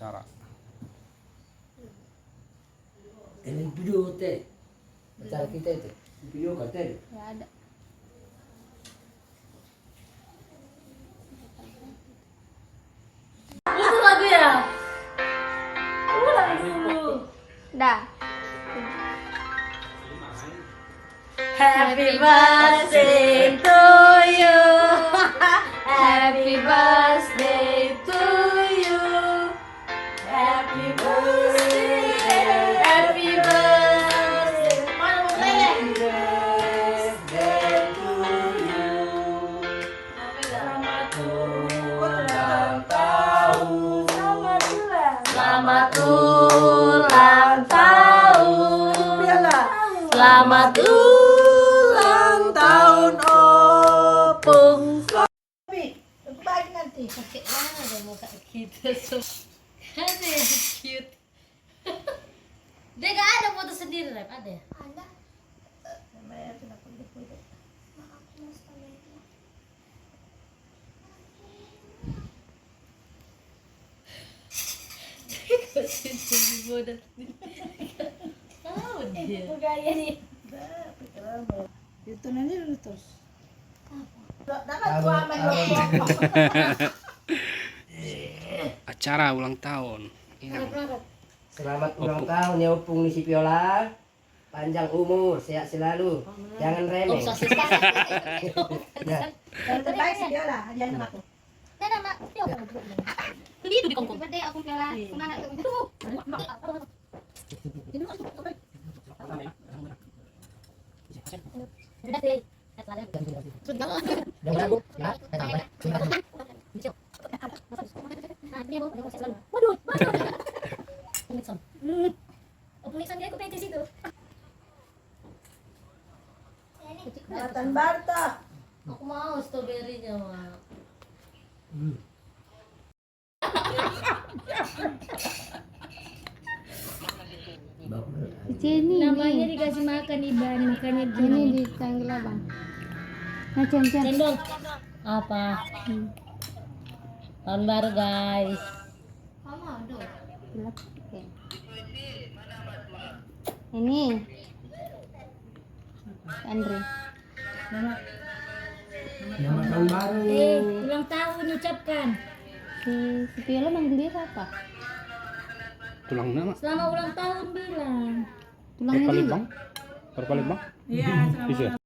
acara. Ini video teh. Acara kita itu. Video katanya. Ya ada. Itu lagu ya? Ulang dulu. Dah. Happy birthday to you. Happy birthday to you. Happy birthday. Happy birthday. Mana Birthday to you. Selamat Ulang tahun. Selamat ulang tahun. Selamat ulang tahun Opung. Balik nanti pakai ada muka kita semua. Ada yang cute. Dia gak ada foto sendiri, Rep? Ada? Ada. Tahu dia. Gaya nih. Itu nanti dulu terus. Acara ulang tahun. Ini Selamat ulang tahun ya Opung si Viola. Panjang umur, sehat selalu. Jangan remeh. Ya. Terbaik sih dia lah, jangan aku. Dadah, Mak. Itu di kongkong. Gede aku pela. Mana itu? Nathan Barta. Aku mau stroberinya, Mak. Sini. Namanya dikasih makan Iban, makanya Ini di tanggil abang. Nah, cem. cendol. Apa? Tahun baru, guys. Gelap. Oke. Ini. Andre. Selamat tahun baru. Ulang tahun ucapkan. Si Viola manggil dia apa? tulang nama. Selamat ulang tahun bilang. Tulangnya Berpalit dia. bang. Berpalit bang. Iya, Bisa.